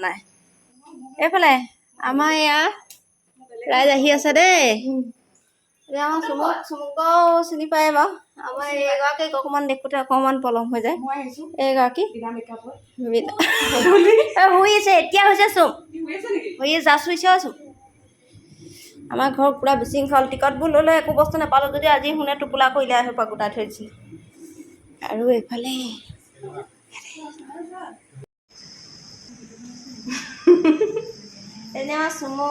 নাই এইফালে আমাৰ এয়া ৰাইজ আহি আছে দেই এতিয়া আমাৰ চুমুকও চিনি পায় বাৰু আমাৰ এইগৰাকীক অকণমান দেখোঁতে অকণমান পলম হৈ যায় এইগৰাকী শুই আছে এতিয়া হৈছে চুম শুই জাষ্ট শুইছে চুম আমাৰ ঘৰত পুৰা বিশৃংখল টিকটবোৰ ল'লে একো বস্তু নাপালোঁ যদি আজি শুনে টোপোলা কৰিলে আহি পৰা গোটাই থৈ দিছিল আৰু এইফালে এনে আমাৰ চুমু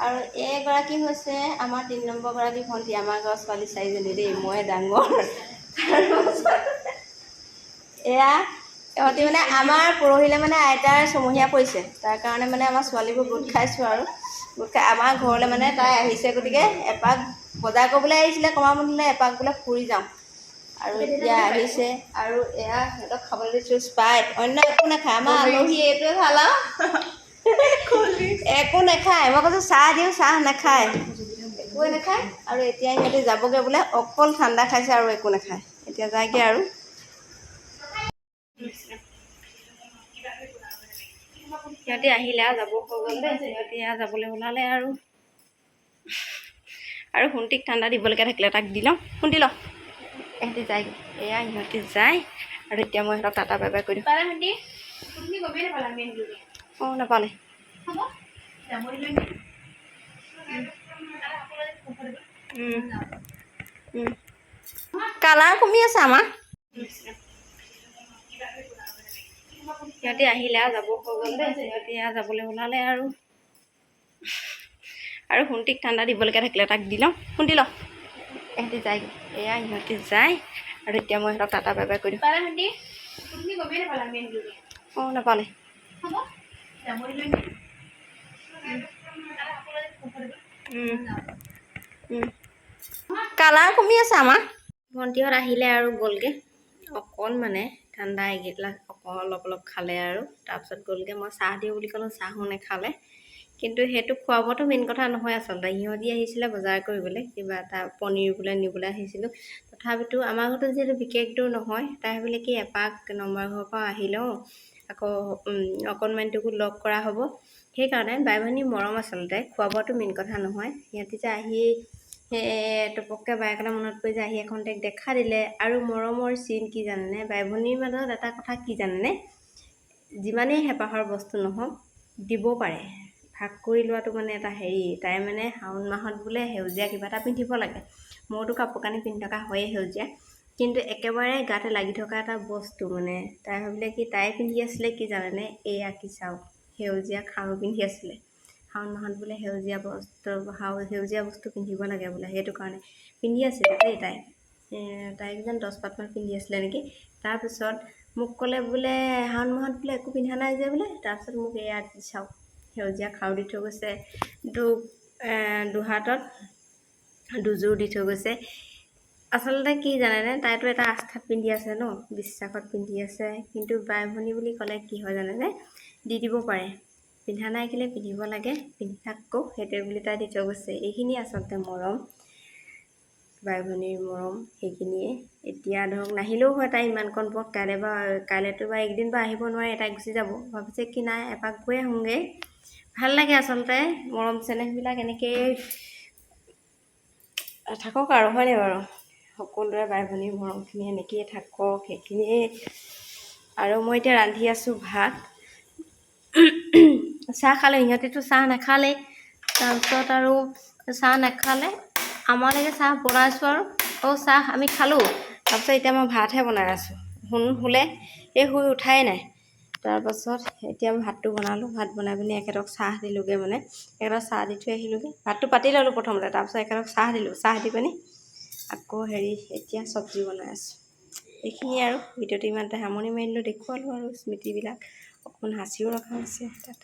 আৰু এইগৰাকী হৈছে আমাৰ 3 নম্বৰ গৰাকী ভণ্টি আমাৰ ঘৰৰ ছোৱালী 4জনী দেই মই ডাঙৰ এয়া ইহঁতি মানে আমাৰ পৰহিলে মানে আইতাৰ ছমহীয়া পৰিছে তাৰ কাৰণে মানে আমাৰ ছোৱালীবোৰ গোট খাইছোঁ আৰু গোট খাই আমাৰ ঘৰলৈ মানে তাই আহিছে গতিকে এপাক বজাৰ কৰিবলৈ আহিছিলে কমামুনিলে এপাক বোলে ফুৰি যাওঁ আৰু এতিয়া আহিছে আৰু এয়া সিহঁতক খাবলৈ দিছোঁ স্প্ৰাইট অন্য একো নাখায় আমাৰ আলহী এইটোৱে ভাল আৰু একো নাখায় মই কৈছোঁ চাহ দিওঁ চাহ নাখায় একোৱে নাখায় আৰু এতিয়া সিহঁতে যাবগৈ বোলে অকল ঠাণ্ডা খাইছে আৰু একো নাখায় এতিয়া যায়গৈ আৰু সিহঁতে আহিলে আৰু যাব হৈ গ'ল দেই সিহঁতে যাবলৈ ওলালে আৰু শুণ্টিক ঠাণ্ডা দিবলৈকে থাকিলে তাক দি লওঁ শুণ্টি লওঁ ইহঁতে যায়গৈ এয়া সিহঁতে যায় আৰু এতিয়া মই সিহঁতক টাটা বাই বাই কৰি দিওঁ অঁ নাপালে কালাৰ কমি আছে আমাৰ সিহঁতে আহিলে আৰু যাব হৈ গ'ল দেই সিহঁতে যাবলৈ ওলালে আৰু শুণ্টিক ঠাণ্ডা দিবলৈকে থাকিলে তাক দি লওঁ শুণ্টি লওঁ ইহঁতে যায়গৈ এয়া সিহঁতে যায় আৰু এতিয়া মই সিহঁতক টাটা বাই বাই কৰি দিওঁ অঁ নাপালে কালাৰ কমি আছে আমাৰ ভণ্টিহঁত আহিলে আৰু গ'লগৈ অকণ মানে ঠাণ্ডা এইকেইটা অলপ অলপ খালে আৰু তাৰপিছত গ'লগৈ মই চাহ দিওঁ বুলি ক'লোঁ চাহো নেখালে কিন্তু সেইটো খোৱাবতো মেইন কথা নহয় আচলতে সিহঁতি আহিছিলে বজাৰ কৰিবলৈ কিবা এটা পনীৰ বোলে নিবলৈ আহিছিলোঁ তথাপিতো আমাৰ ঘৰতো যিহেতু বিশেষ দূৰ নহয় তাই বোলে কি এপাক নম্বৰ ঘৰৰ পৰা আহি লওঁ আকৌ অকণমানিটোকো লগ কৰা হ'ব সেইকাৰণে বাই ভনী মৰম আচলতে খোৱা বোৱাটো মেইন কথা নহয় সিহঁতি যে আহি টপককৈ বায়েকলৈ মনত পৰি যে আহি এখন তাইক দেখা দিলে আৰু মৰমৰ চিন কি জানেনে বাই ভনীৰ মাজত এটা কথা কি জানেনে যিমানেই হেঁপাহৰ বস্তু নহওক দিব পাৰে ভাগ কৰি লোৱাটো মানে এটা হেৰি তাই মানে শাওণ মাহত বোলে সেউজীয়া কিবা এটা পিন্ধিব লাগে মইতো কাপোৰ কানি পিন্ধি থকা হয়েই সেউজীয়া কিন্তু একেবাৰে গাতে লাগি থকা এটা বস্তু মানে তাই ভাবিলে কি তাই পিন্ধি আছিলে কি জানেনে এয়া কি চাওক সেউজীয়া খাৰু পিন্ধি আছিলে শাওণ মাহত বোলে সেউজীয়া বস্তু পিন্ধিব লাগে বোলে সেইটো কাৰণে পিন্ধি আছিলে দেই তাইক যেন 10 পাতমান পিন্ধি আছিলে নেকি তাৰপিছত মোক ক'লে বোলে শাওণ মাহত বোলে একো পিন্ধা নাই যে বোলে তাৰপিছত মোক এয়া চাওক সেউজীয়া খাৰু দি থৈ গৈছে দুহাতত দুযোৰ দি থৈ গৈছে আচলতে কি জানেনে তাইতো এটা আস্থাত পিন্ধি আছে ন বিশ্বাসত পিন্ধি আছে কিন্তু বাই ভনী বুলি ক'লে কি হয় জানেনে দি দিব পাৰে পিন্ধা নাই কেলে পিন্ধিব লাগে পিন্ধি থাকো সেইটোৱে বুলি তাই দি থৈ গৈছে এইখিনি আচলতে মৰম বাই ভনীৰ মৰম সেইখিনিয়ে এতিয়া ধৰক নাহিলেও হয় তাই ইমানকণ পৰ কাইলৈতো বা একদিন বা আহিব নোৱাৰে তাই গুচি যাব ভাবিছে কি নাই এপাক গৈ আহোঁগৈ ভাল লাগে আচলতে মৰম চেনেহবিলাক এনেকৈয়ে থাকক আৰু হয়নে বাৰু সকলোৰে বাই ভনীৰ মৰমখিনি এনেকৈয়ে থাকক সেইখিনিয়ে আৰু মই এতিয়া ৰান্ধি আছোঁ ভাত চাহ খালে সিহঁতেতো চাহ নাখালেই তাৰপিছত আৰু চাহ নাখালে আমালৈকে চাহ বনাইছোঁ আৰু চাহ আমি খালোঁ তাৰপিছত এতিয়া মই ভাতহে বনাই আছোঁ শুলে শুই উঠাই নাই তাৰপাছত এতিয়া মই ভাতটো বনালোঁ ভাত বনাই পিনি এখেতক চাহ দিলোঁগৈ মানে এখেতক চাহ দি থৈ আহিলোঁগৈ ভাতটো পাতি ল'লোঁ প্ৰথমতে তাৰপিছত এখেতক চাহ দিলোঁ চাহ দি পিনি আকৌ এতিয়া চব্জি বনাই আছোঁ এইখিনিয়ে আৰু ভিডিঅ'টো ইমানতে সামৰণি মাৰিলোঁ দেখুৱালোঁ আৰু স্মৃতিবিলাক অকণমান হাঁচিও ৰখা হৈছে তাত